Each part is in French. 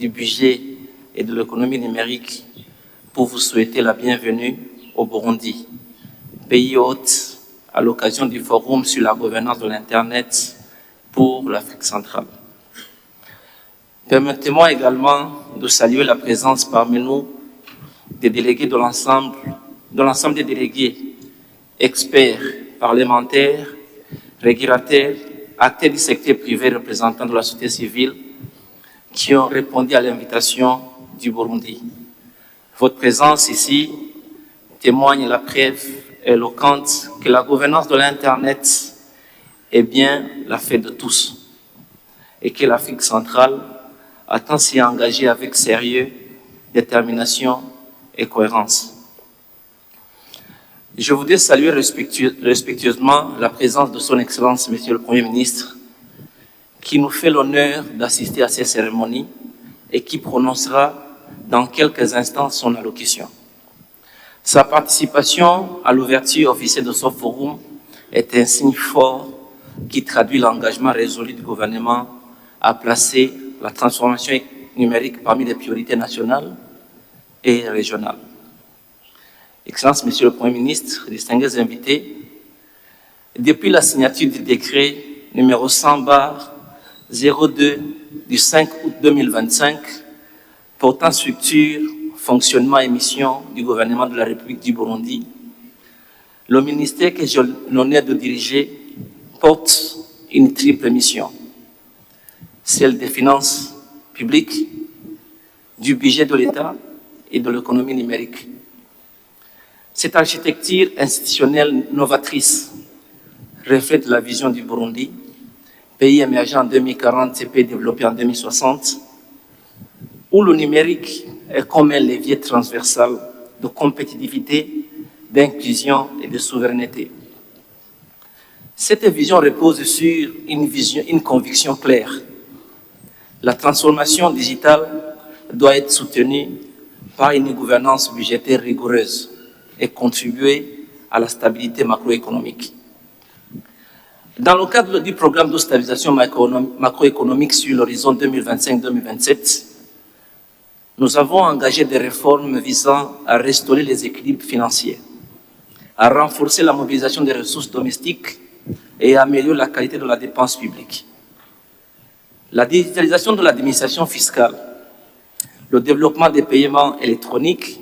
du budget et de l'économie numérique pour vous souhaiter la bienvenue au Burundi, pays hôte à l'occasion du Forum sur la gouvernance de l'Internet pour l'Afrique centrale. Permettez-moi également de saluer la présence parmi nous des délégués de l'ensemble des délégués, experts, parlementaires, régulateurs, acteurs du secteur privé, représentants de la société civile, qui ont répondu à l'invitation du Burundi. Votre présence ici témoigne la preuve éloquente que la gouvernance de l'Internet est bien la fête de tous et que l'Afrique centrale attend s'y engager avec sérieux, détermination et cohérence. Je voudrais saluer respectueusement la présence de son Excellence, Monsieur le Premier ministre, qui nous fait l'honneur d'assister à ces cérémonies et qui prononcera dans quelques instants son allocution. Sa participation à l'ouverture officielle de ce forum est un signe fort qui traduit l'engagement résolu du gouvernement à placer la transformation numérique parmi les priorités nationales et régionales. Excellence, Monsieur le Premier ministre, distingués invités, depuis la signature du décret numéro 100/02 du 5 août 2025 portant structure, fonctionnement et mission du gouvernement de la République du Burundi, le ministère que j'ai l'honneur de diriger porte une triple mission, celle des finances publiques, du budget de l'État et de l'économie numérique. Cette architecture institutionnelle novatrice reflète la vision du Burundi, pays émergent en 2040 et pays développé en 2060, où le numérique est comme un levier transversal de compétitivité, d'inclusion et de souveraineté. Cette vision repose sur une conviction claire. La transformation digitale doit être soutenue par une gouvernance budgétaire rigoureuse et contribuer à la stabilité macroéconomique. Dans le cadre du programme de stabilisation macroéconomique sur l'horizon 2025-2027, nous avons engagé des réformes visant à restaurer les équilibres financiers, à renforcer la mobilisation des ressources domestiques et à améliorer la qualité de la dépense publique. La digitalisation de l'administration fiscale, le développement des paiements électroniques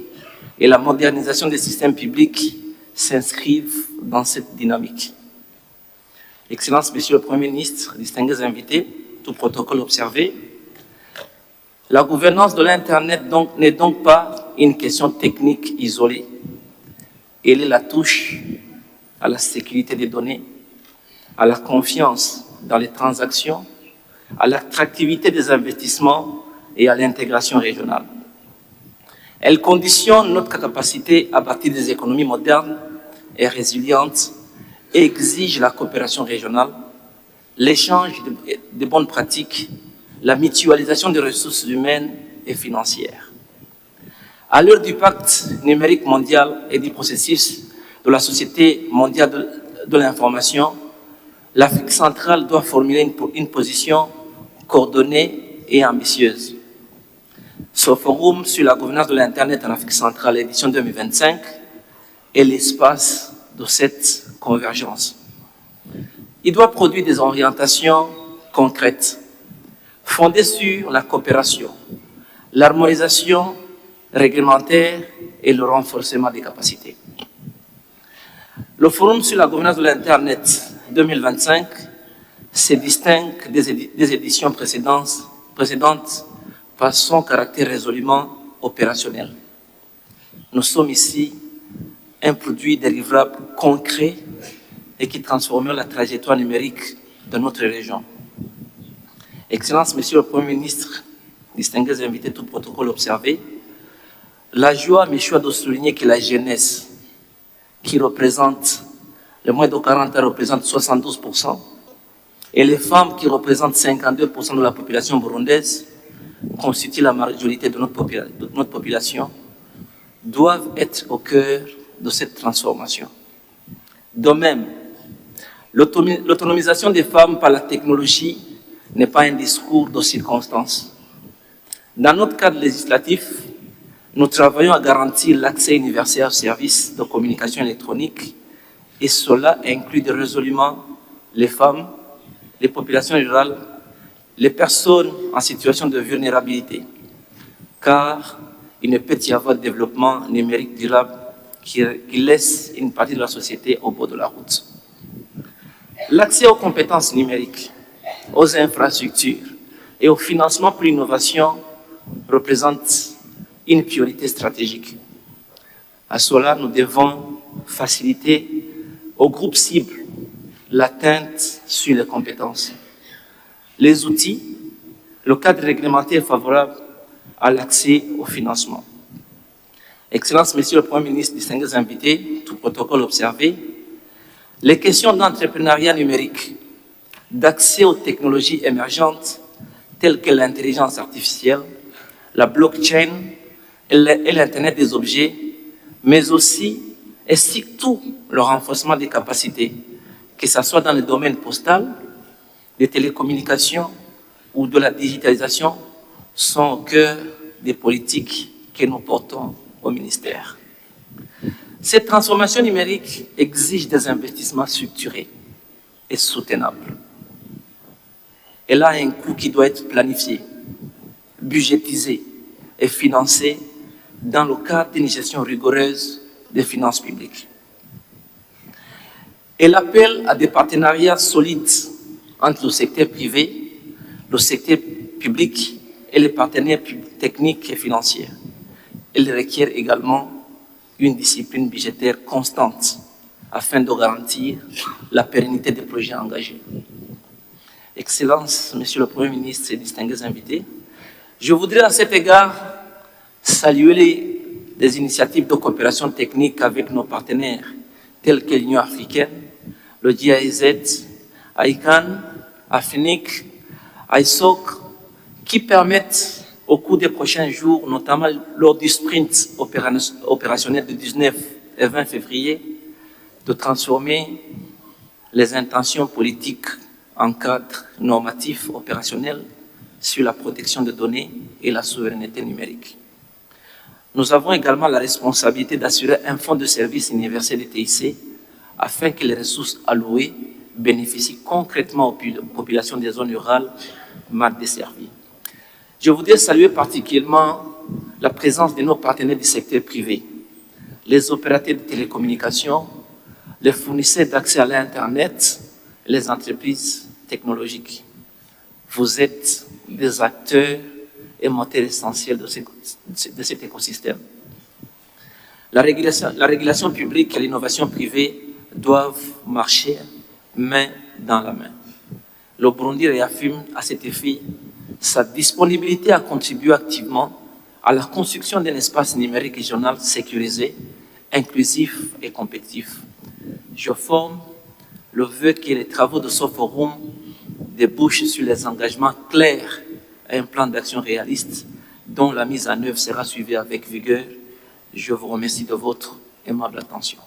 et la modernisation des systèmes publics s'inscrivent dans cette dynamique. Excellence, Monsieur le Premier ministre, distingués invités, tout protocole observé, la gouvernance de l'Internet n'est donc pas une question technique isolée. Elle est la touche à la sécurité des données, à la confiance dans les transactions, à l'attractivité des investissements et à l'intégration régionale. Elle conditionne notre capacité à bâtir des économies modernes et résilientes et exige la coopération régionale, l'échange de bonnes pratiques, la mutualisation des ressources humaines et financières. À l'heure du pacte numérique mondial et du processus de la Société mondiale de l'information, l'Afrique centrale doit formuler une position coordonnée et ambitieuse. Ce forum sur la gouvernance de l'Internet en Afrique centrale, édition 2025, est l'espace de cette convergence. Il doit produire des orientations concrètes, fondées sur la coopération, l'harmonisation réglementaire et le renforcement des capacités. Le forum sur la gouvernance de l'Internet 2025 se distingue des éditions précédentes par son caractère résolument opérationnel. Nous sommes ici un produit délivrable concret et qui transforme la trajectoire numérique de notre région. Excellence, Monsieur le Premier ministre, distingués invités, tout protocole observé, la joie me choisit de souligner que la jeunesse, qui représente, les moins de 40 ans représente 72%, et les femmes qui représentent 52% de la population burundaise, constituent la majorité de notre population, doivent être au cœur de cette transformation. De même, l'autonomisation des femmes par la technologie n'est pas un discours de circonstance. Dans notre cadre législatif, nous travaillons à garantir l'accès universel aux services de communication électronique et cela inclut résolument les femmes, les populations rurales, les personnes en situation de vulnérabilité, car il ne peut y avoir de développement numérique durable qui laisse une partie de la société au bord de la route. L'accès aux compétences numériques, aux infrastructures et au financement pour l'innovation représente une priorité stratégique. À cela, nous devons faciliter aux groupes cibles l'atteinte sur les compétences. Les outils, le cadre réglementaire favorable à l'accès au financement. Excellences, Monsieur le Premier ministre, distingués invités, tout protocole observé, les questions d'entrepreneuriat numérique, d'accès aux technologies émergentes telles que l'intelligence artificielle, la blockchain et l'Internet des objets, mais aussi et surtout le renforcement des capacités, que ce soit dans le domaine postal, des télécommunications ou de la digitalisation, sont au cœur des politiques que nous portons au ministère. Cette transformation numérique exige des investissements structurés et soutenables. Elle a un coût qui doit être planifié, budgétisé et financé dans le cadre d'une gestion rigoureuse des finances publiques. Elle appelle à des partenariats solides entre le secteur privé, le secteur public et les partenaires techniques et financiers. Elle requiert également une discipline budgétaire constante afin de garantir la pérennité des projets engagés. Excellences, Monsieur le Premier ministre et distingués invités, je voudrais à cet égard saluer les initiatives de coopération technique avec nos partenaires tels que l'Union africaine, le GIZ, ICANN, AFNIC, ISOC, qui permettent au cours des prochains jours, notamment lors du sprint opérationnel du 19 et 20 février, de transformer les intentions politiques en cadre normatif opérationnel sur la protection des données et la souveraineté numérique. Nous avons également la responsabilité d'assurer un fonds de service universel des TIC afin que les ressources allouées bénéficient concrètement aux populations des zones rurales mal desservies. Je voudrais saluer particulièrement la présence de nos partenaires du secteur privé, les opérateurs de télécommunications, les fournisseurs d'accès à l'Internet, les entreprises technologiques. Vous êtes des acteurs et moteurs essentiels de cet écosystème. La régulation publique et l'innovation privée doivent marcher main dans la main. Le Burundi réaffirme à cet effet sa disponibilité à contribuer activement à la construction d'un espace numérique régional sécurisé, inclusif et compétitif. Je forme le vœu que les travaux de ce forum débouchent sur les engagements clairs et un plan d'action réaliste dont la mise en œuvre sera suivie avec vigueur. Je vous remercie de votre aimable attention.